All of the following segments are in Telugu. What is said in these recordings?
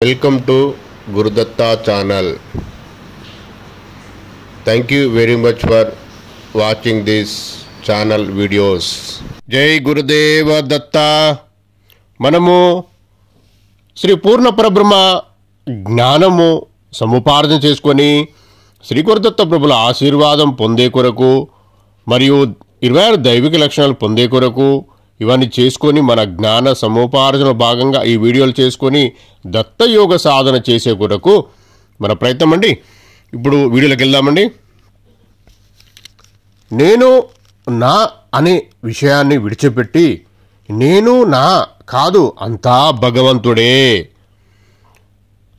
Welcome to Gurudatta channel. Thank you very much for watching this channel videos. Jai Gurudeva Datta. మనము శ్రీ పూర్ణ పరబ్రహ్మ జ్ఞానము సముపార్జన చేసుకొని శ్రీ గురుదత్త ప్రభుల ఆశీర్వాదం పొందే కొరకు మరియు 26 దైవిక లక్షణాలు పొందే కొరకు ఇవన్నీ చేసుకొని మన జ్ఞాన సముపార్జన భాగంగా ఈ వీడియోలు చేసుకొని దత్తయోగ సాధన చేసే కొరకు మన ప్రయత్నం అండి. ఇప్పుడు వీడియోలోకి వెళ్దామండి. నేను నా అనే విషయాన్ని విడిచిపెట్టి నేను నా కాదు అంతా భగవంతుడే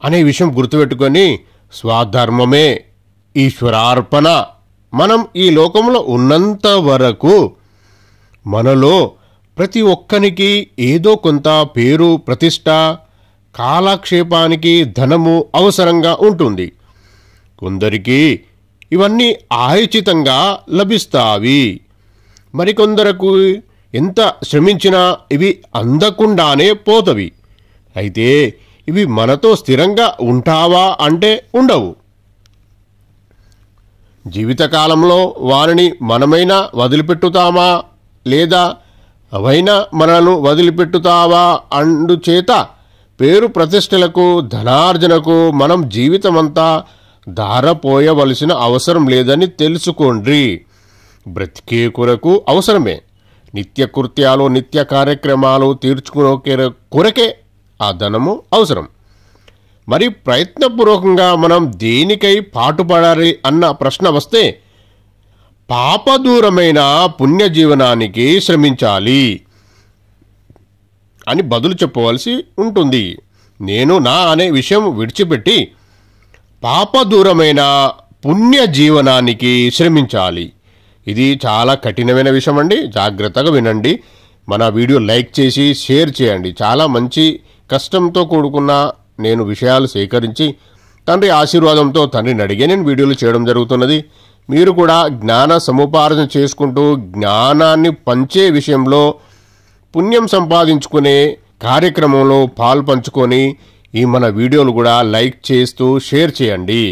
అనే విషయం గుర్తుపెట్టుకొని స్వధర్మమే ఈశ్వరార్పణ. మనం ఈ లోకంలో ఉన్నంత వరకు మనలో ప్రతి ఒక్కనికి ఏదో కొంత పేరు ప్రతిష్ట కాలక్షేపానికి ధనము అవసరంగా ఉంటుంది. కొందరికి ఇవన్నీ ఆయుచితంగా లభిస్తావి, మరికొందరకు ఎంత శ్రమించినా ఇవి అందకుండానే పోతవి. అయితే ఇవి మనతో స్థిరంగా ఉంటావా అంటే ఉండవు. జీవితకాలంలో వారిని మనమైనా వదిలిపెట్టుతామా లేదా అవైనా మనను వదిలిపెట్టుతావా? అందుచేత పేరు ప్రతిష్టలకు ధనార్జనకు మనం జీవితమంతా ధారపోయవలసిన అవసరం లేదని తెలుసుకోండి. బ్రతికే కొరకు అవసరమే. నిత్య కృత్యాలు నిత్య కార్యక్రమాలు తీర్చుకునే కొరకే ఆ ధనము అవసరం. మరి ప్రయత్నపూర్వకంగా మనం దేనికై పాటుపడాలి అన్న ప్రశ్న వస్తే పాపదూరమైన పుణ్యజీవనానికి శ్రమించాలి అని బదులు చెప్పవలసి ఉంటుంది. నేను నా అనే విషయం విడిచిపెట్టి పాపదూరమైన పుణ్యజీవనానికి శ్రమించాలి. ఇది చాలా కఠినమైన విషయం అండి. జాగ్రత్తగా వినండి. మన వీడియో లైక్ చేసి షేర్ చేయండి. చాలా మంచి కష్టంతో కూడుకున్న నేను విషయాలు సేకరించి తండ్రి ఆశీర్వాదంతో తండ్రిని అడిగే నేను వీడియోలు చేయడం జరుగుతున్నది. మీరు కూడా జ్ఞాన సముపార్జన చేసుకుంటూ జ్ఞానాన్ని పంచే విషయంలో పుణ్యం సంపాదించుకునే కార్యక్రమంలో పాల్పంచుకొని ఈ మన వీడియోలు కూడా లైక్ చేస్తూ షేర్ చేయండి.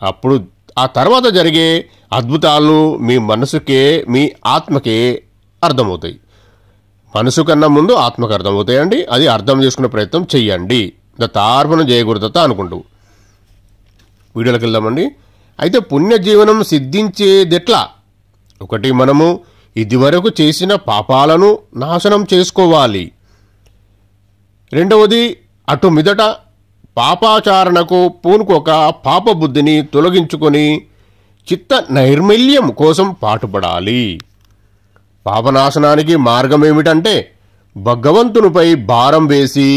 అప్పుడు ఆ తర్వాత జరిగే అద్భుతాలు మీ మనసుకే మీ ఆత్మకే అర్థమవుతాయి. మనసు కన్నా ముందు ఆత్మకు అర్థమవుతాయండి. అది అర్థం చేసుకునే ప్రయత్నం చెయ్యండి. దత్తార్పణ జయ గురుదత్త అనుకుంటూ వీడియోలోకి వెళ్దామండి. అయితే పుణ్యజీవనం సిద్ధించేదెట్లా? ఒకటి, మనము ఇదివరకు చేసిన పాపాలను నాశనం చేసుకోవాలి. రెండవది, అటు మీదట పాపాచారణకు పూనుకోక పాపబుద్ధిని తొలగించుకొని చిత్త నైర్మల్యం కోసం పాటుపడాలి. పాపనాశనానికి మార్గం ఏమిటంటే భగవంతునిపై భారం వేసి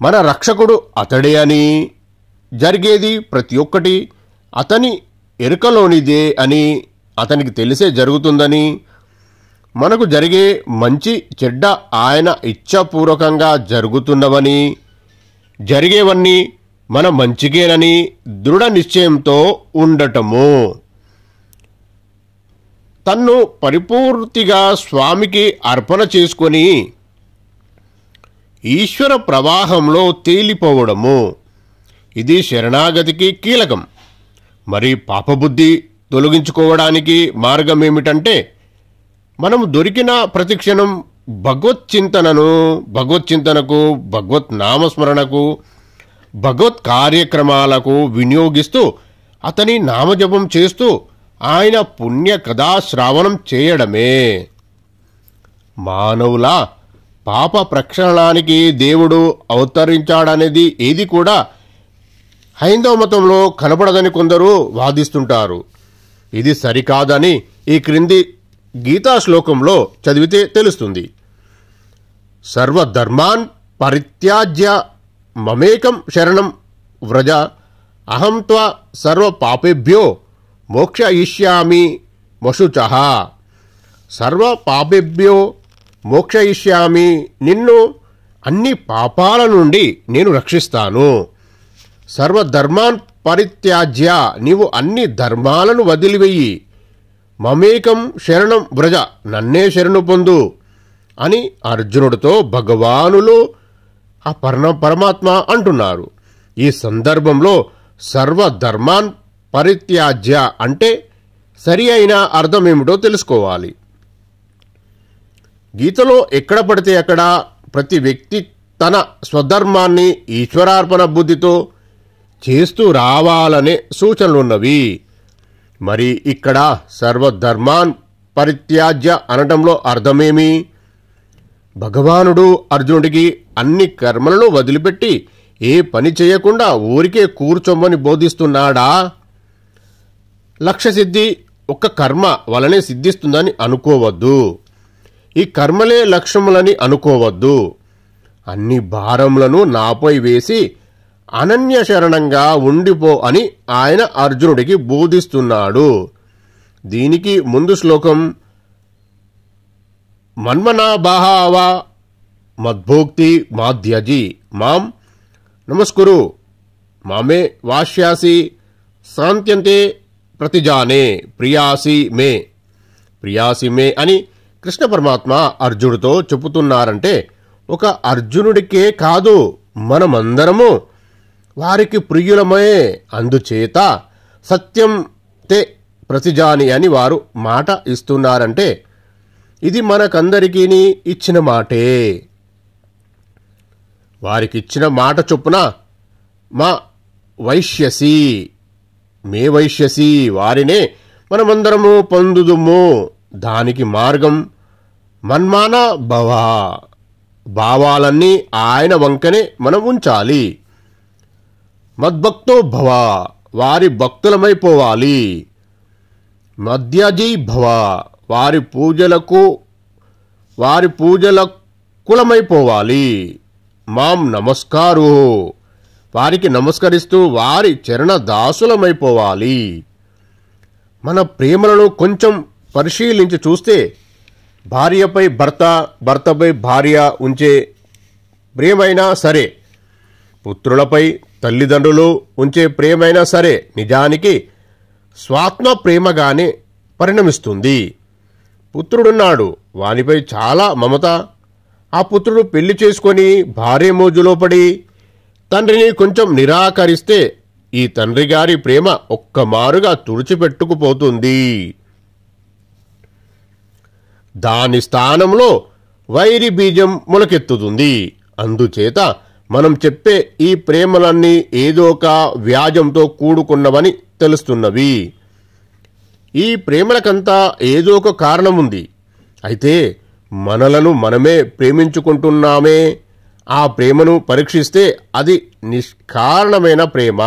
మన రక్షకుడు అతడే అని, జరిగేది ప్రతి ఒక్కటి అతని ఎరుకలోనిదే అని, అతనికి తెలిసే జరుగుతుందని, మనకు జరిగే మంచి చెడ్డ ఆయన ఇచ్ఛాపూర్వకంగా జరుగుతున్నవని, జరిగేవన్నీ మన మంచికేనని దృఢ నిశ్చయంతో ఉండటము, తన్ను పరిపూర్తిగా స్వామికి అర్పణ చేసుకొని ఈశ్వర ప్రవాహంలో తేలిపోవడము. ఇది శరణాగతికి కీలకం. మరి పాపబుద్ధి తొలగించుకోవడానికి మార్గం ఏమిటంటే మనం దొరికిన ప్రతిక్షణం భగవచ్చింతనకు భగవత్ నామస్మరణకు భగవత్ కార్యక్రమాలకు వినియోగిస్తూ అతని నామజపం చేస్తూ ఆయన పుణ్య కథా శ్రావణం చేయడమే. మానవుల పాప ప్రక్షాళనానికి దేవుడు అవతరించాడనేది ఏది కూడా హైందవ మతంలో కనబడదని కొందరు వాదిస్తుంటారు. ఇది సరికాదని ఈ క్రింది గీతా శ్లోకంలో చదివితే తెలుస్తుంది. సర్వధర్మాన్ పరిత్యాజ్య మమేకం శరణం వ్రజ అహం త్వా సర్వ పాపేభ్యో మోక్షయిష్యామి మశుచః. సర్వ పాపేభ్యో మోక్షయిష్యామి, నిన్ను అన్ని పాపాల నుండి నేను రక్షిస్తాను. సర్వధర్మాన్ పరిత్యాజ్య, నీవు అన్ని ధర్మాలను వదిలివెయ్యి. మమేకం శరణం వ్రజ, నన్నే శరణు పొందు అని అర్జునుడితో భగవానులు ఆ పరమాత్మ అంటున్నారు. ఈ సందర్భంలో సర్వధర్మాన్ పరిత్యాజ్య అంటే సరి అయిన అర్థం ఏమిటో తెలుసుకోవాలి. గీతలో ఎక్కడ పడితే అక్కడ ప్రతి వ్యక్తి తన స్వధర్మాన్ని ఈశ్వరార్పణ బుద్ధితో చేస్తూ రావాలనే సూచనలున్నవి. మరి ఇక్కడ సర్వధర్మాన్ పరిత్యాజ్య అనటంలో అర్థమేమి? భగవానుడు అర్జునుడికి అన్ని కర్మలను వదిలిపెట్టి ఏ పని చేయకుండా ఊరికే కూర్చోమని బోధిస్తున్నాడా? లక్ష్యసిద్ధి ఒక్క కర్మ వలనే సిద్ధిస్తుందని అనుకోవద్దు. ఈ కర్మలే లక్ష్యములని అనుకోవద్దు. అన్ని భారములను నాపై వేసి అనన్య శరణంగా ఉండిపో అని ఆయన అర్జునుడికి బోధిస్తున్నాడు. దీనికి ముందు శ్లోకం మన్మనాభావ మద్భోక్తి మాధ్యజి మాం నమస్కురు మామే వాష్యాసి శాంత్యంతే ప్రతిజానే ప్రియాసి మే అని కృష్ణ పరమాత్మ అర్జునుడితో చెబుతున్నారంటే ఒక అర్జునుడికే కాదు, మనమందరము వారికి ప్రియులమే. అందుచేత సత్యం తే ప్రతిజాని అని వారు మాట ఇస్తున్నారంటే ఇది మనకందరికీ ఇచ్చిన మాటే. వారికిచ్చిన మాట చొప్పున మే వైశ్యసి వారినే మనమందరము పొందుదుము. దానికి మార్గం మన్మాన భావాలన్నీ ఆయన వంకనే మనం ఉంచాలి. మద్భక్తో భవ వారి భక్తులమైపోవాలి. మధ్యజీ భవ వారి పూజలకులమైపోవాలి. మాం నమస్కారు వారికి నమస్కరిస్తూ వారి చరణ దాసులమైపోవాలి. మన ప్రేమలను కొంచెం పరిశీలించి చూస్తే భార్యపై భర్త, భర్తపై భార్య ఉంచే ప్రేమైనా సరే, పుత్రులపై తల్లిదండ్రులు ఉంచే ప్రేమైనా సరే నిజానికి స్వాత్మ ప్రేమగానే పరిణమిస్తుంది. పుత్రుడున్నాడు, వానిపై చాలా మమత. ఆ పుత్రుడు పెళ్లి చేసుకొని భార్య మోజులో పడి తండ్రిని కొంచెం నిరాకరిస్తే ఈ తండ్రి గారి ప్రేమ ఒక్కమారుగా తుడిచిపెట్టుకుపోతుంది. దాని స్థానంలో వైరి బీజం మొలకెత్తుతుంది. అందుచేత మనం చెప్పే ఈ ప్రేమలన్నీ ఏదో ఒక వ్యాజంతో కూడుకున్నవని తెలుస్తున్నవి. ఈ ప్రేమలకంతా ఏదో ఒక కారణం ఉంది. అయితే మనలను మనమే ప్రేమించుకుంటున్నామే. ఆ ప్రేమను పరీక్షిస్తే అది నిష్కారణమైన ప్రేమ,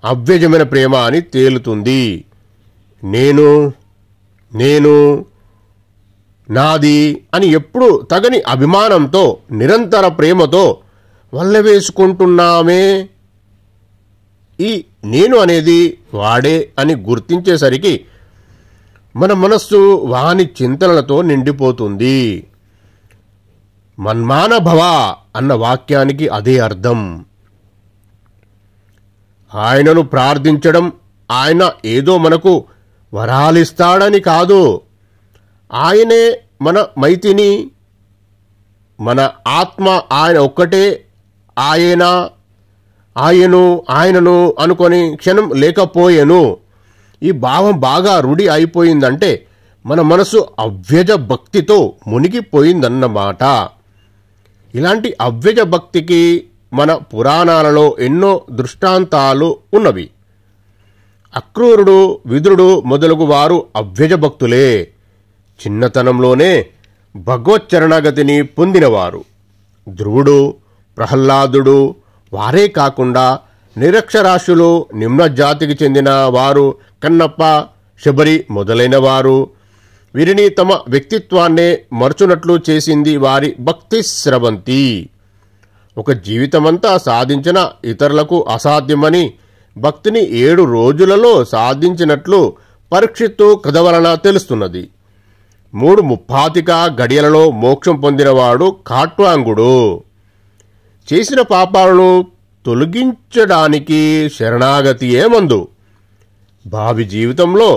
అవ్యజమైన ప్రేమ అని తేలుతుంది. నేను నాది అని ఎప్పుడు తగని అభిమానంతో నిరంతర ప్రేమతో వల్లవేసుకుంటున్నామే. ఈ నేను అనేది వాడే అని గుర్తించేసరికి మన మనస్సు వాని చింతనలతో నిండిపోతుంది. మన్మాన భవ అన్న వాక్యానికి అదే అర్థం. ఆయనను ప్రార్థించడం ఆయన ఏదో మనకు వరాలిస్తాడని కాదు. ఆయనే మన మైతిని, మన ఆత్మ ఆయన ఒక్కటే. ఆయనను అనుకొని క్షణం లేకపోయేను. ఈ భావం బాగా రూఢి అయిపోయిందంటే మన మనసు అవ్యజ భక్తితో మునిగిపోయిందన్నమాట. ఇలాంటి అవ్యజ భక్తికి మన పురాణాలలో ఎన్నో దృష్టాంతాలు ఉన్నవి. అక్రూరుడు, విదురుడు మొదలగు వారు అవ్యజ భక్తులే. చిన్నతనంలోనే భగవచ్చరణగతిని పొందినవారు. ధ్రువుడు, ప్రహ్లాదుడు వారే కాకుండా నిరక్షరాస్యులు, నిమ్న జాతికి చెందిన వారు, కన్నప్ప, శబరి మొదలైన వారు వీరిని తమ వ్యక్తిత్వాన్నే మరచునట్లు చేసింది వారి భక్తి స్రవంతి. ఒక జీవితమంతా సాధించిన ఇతరులకు అసాధ్యమని భక్తిని 7 రోజులలో సాధించినట్లు పరీక్షిత్తు కథ వలన తెలుస్తున్నది. 3 ముప్పాతిక గడియలలో మోక్షం పొందినవాడు ఖాట్వాంగుడు. చేసిన పాపాలను తొలగించడానికి శరణాగతియే మందు. భావి జీవితంలో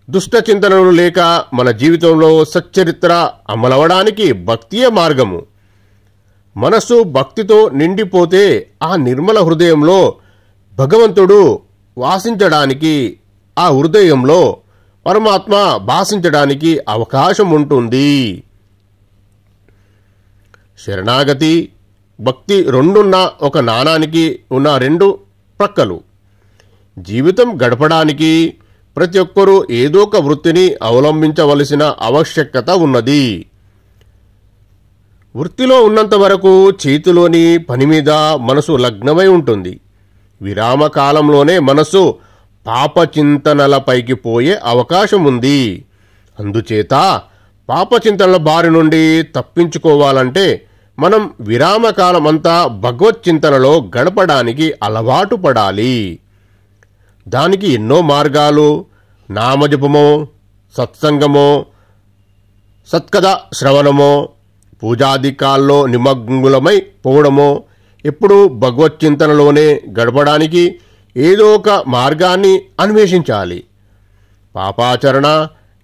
దుష్ట చింతనలు లేక మన జీవితంలో సచ్చరిత్ర అమలవడానికి భక్తియే మార్గము. మనస్సు భక్తితో నిండిపోతే ఆ నిర్మల హృదయంలో భగవంతుడు వాసించడానికి, ఆ హృదయంలో పరమాత్మ భాషించడానికి అవకాశం ఉంటుంది. శరణాగతి, భక్తి రెండున్న ఒక నాణానికి ఉన్న రెండు ప్రక్కలు. జీవితం గడపడానికి ప్రతి ఒక్కరూ ఏదో ఒక వృత్తిని అవలంబించవలసిన ఆవశ్యకత ఉన్నది. వృత్తిలో ఉన్నంత వరకు చేతిలోని పని మీద మనసు లగ్నమై ఉంటుంది. విరామ కాలంలోనే మనసు పాపచింతనలపైకి పోయే అవకాశం ఉంది. అందుచేత పాపచింతనల బారి నుండి తప్పించుకోవాలంటే మనం విరామకాలం అంతా భగవచ్చింతనలో గడపడానికి అలవాటు పడాలి. దానికి ఎన్నో మార్గాలు. నామజపమో, సత్సంగమో, సత్కథ శ్రవణమో, పూజాధికాల్లో నిమగ్నులమై పోవడమో, ఎప్పుడూ భగవచ్చింతనలోనే గడపడానికి ఏదో ఒక మార్గాన్ని అన్వేషించాలి. పాపాచరణ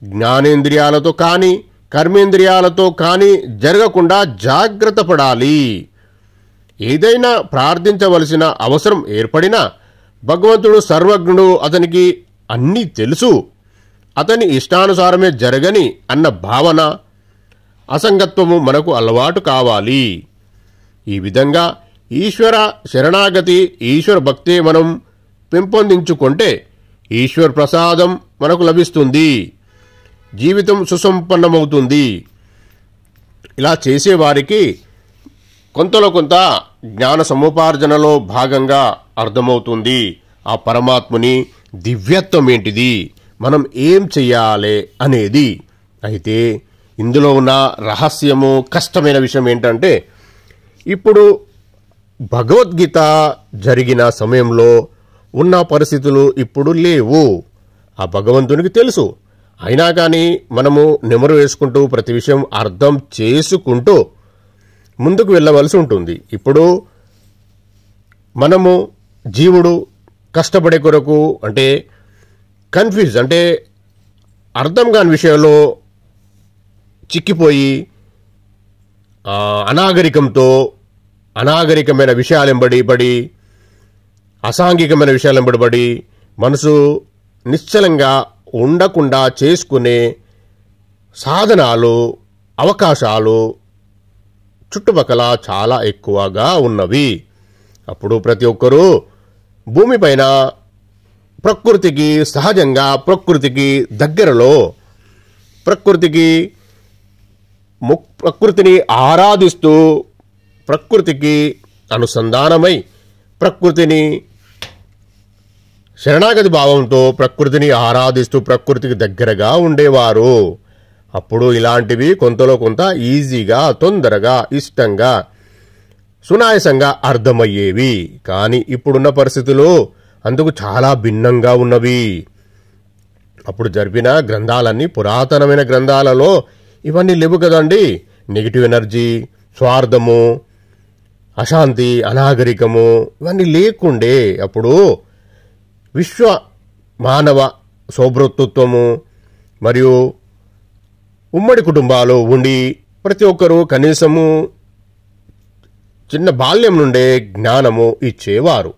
జ్ఞానేంద్రియాలతో కానీ కర్మేంద్రియాలతో కానీ జరగకుండా జాగ్రత్త పడాలి. ఏదైనా ప్రార్థించవలసిన అవసరం ఏర్పడినా భగవంతుడు సర్వజ్ఞుడు, అతనికి అన్నీ తెలుసు, అతని ఇష్టానుసారమే జరగని అన్న భావన, అసంగత్వము మనకు అలవాటు కావాలి. ఈ విధంగా ఈశ్వర శరణాగతి, ఈశ్వర భక్తి మనం పెంపొందించుకుంటే ఈశ్వర ప్రసాదం మనకు లభిస్తుంది. జీవితం సుసంపన్నమవుతుంది. ఇలా చేసేవారికి కొంతలో కొంత జ్ఞాన సముపార్జనలో భాగంగా అర్థమవుతుంది ఆ పరమాత్ముని దివ్యత్వం ఏంటిది, మనం ఏం చెయ్యాలి అనేది. అయితే ఇందులో ఉన్న రహస్యము, కష్టమైన విషయం ఏంటంటే, ఇప్పుడు భగవద్గీత జరిగిన సమయంలో ఉన్న పరిస్థితులు ఇప్పుడు లేవు. ఆ భగవంతునికి తెలుసు. అయినా కానీ మనము నెమరు వేసుకుంటూ ప్రతి విషయం అర్థం చేసుకుంటూ ముందుకు వెళ్ళవలసి ఉంటుంది. ఇప్పుడు మనము జీవుడు కష్టపడే కొరకు అంటే కన్ఫ్యూజ్, అంటే అర్థం కాని విషయంలో చిక్కిపోయి అనాగరికమైన విషయాలెంబడి పడి, అసాంఘికమైన విషయాలెంబడి మనసు నిశ్చలంగా ఉండకుండా చేసుకునే సాధనాలు, అవకాశాలు చుట్టుపక్కల చాలా ఎక్కువగా ఉన్నవి. అప్పుడు ప్రతి ఒక్కరూ భూమిపైన ప్రకృతికి సహజంగా, ప్రకృతికి దగ్గరలో, ప్రకృతిని ఆరాధిస్తూ, ప్రకృతికి అనుసంధానమై, ప్రకృతిని శరణాగతి భావంతో ప్రకృతిని ఆరాధిస్తూ ప్రకృతికి దగ్గరగా ఉండేవారు. అప్పుడు ఇలాంటివి కొంతలో కొంత ఈజీగా, తొందరగా, ఇష్టంగా, సునాయాసంగా అర్థమయ్యేవి. కానీ ఇప్పుడున్న పరిస్థితులు అందుకు చాలా భిన్నంగా ఉన్నవి. అప్పుడు జరిపిన గ్రంథాలన్నీ పురాతనమైన గ్రంథాలలో ఇవన్నీ లేవు కదండి. నెగిటివ్ ఎనర్జీ, స్వార్థము, అశాంతి, అనాగరికము ఇవన్నీ లేకుండే. అప్పుడు విశ్వ మానవ సౌభ్రతత్వము మరియు ఉమ్మడి కుటుంబాలు ఉండి ప్రతి ఒక్కరూ కనీసము చిన్న బాల్యం నుండే జ్ఞానము ఇచ్చేవారు.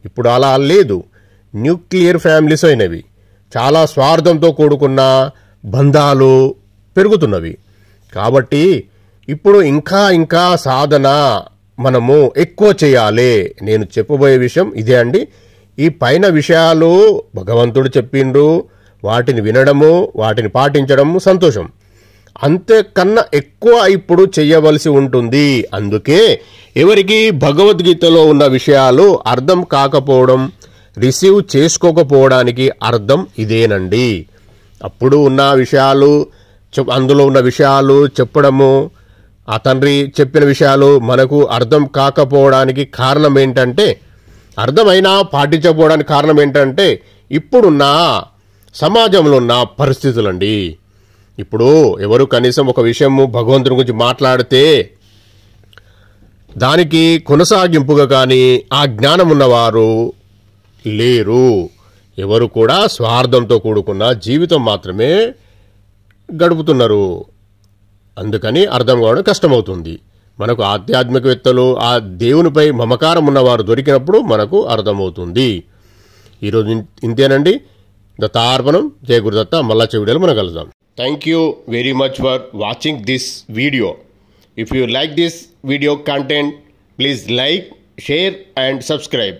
ఇప్పుడు అలా లేదు. న్యూక్లియర్ ఫ్యామిలీస్ అయినవి. చాలా స్వార్థంతో కూడుకున్న బంధాలు పెరుగుతున్నవి. కాబట్టి ఇప్పుడు ఇంకా సాధన మనము ఎక్కువ చేయాలి. నేను చెప్పబోయే విషయం ఇదే అండి. ఈ పైన విషయాలు భగవంతుడు చెప్పిండ్రు, వాటిని వినడము, వాటిని పాటించడము సంతోషం. అంతకన్నా ఎక్కువ ఇప్పుడు చెయ్యవలసి ఉంటుంది. అందుకే ఎవరికి భగవద్గీతలో ఉన్న విషయాలు అర్థం కాకపోవడం, రిసీవ్ చేసుకోకపోవడానికి అర్థం ఇదేనండి. అప్పుడు ఉన్న విషయాలు, అందులో ఉన్న విషయాలు చెప్పడము, ఆ తండ్రి చెప్పిన విషయాలు మనకు అర్థం కాకపోవడానికి కారణం ఏంటంటే, అర్థమైనా పాటించకపోవడానికి కారణం ఏంటంటే ఇప్పుడున్న సమాజంలో ఉన్న పరిస్థితులండి. ఇప్పుడు ఎవరు కనీసం ఒక విషయము భగవంతుని గురించి మాట్లాడితే దానికి కొనసాగింపుగా కానీ ఆ జ్ఞానం ఉన్నవారు లేరు. ఎవరు కూడా స్వార్థంతో కూడుకున్న జీవితం మాత్రమే గడుపుతున్నారు. అందుకని అర్థం కావడం కష్టమవుతుంది. మనకు ఆధ్యాత్మికవేత్తలు, ఆ దేవునిపై మమకారం ఉన్నవారు దొరికినప్పుడు మనకు అర్థమవుతుంది. ఈరోజు ఇంతేనండి. దత్తార్పణం. జయ గురుదత్త. మళ్ళా వీడియోలో మనం కలుద్దాం. Thank you very much for watching this video. If you like this video content, please like, share and subscribe.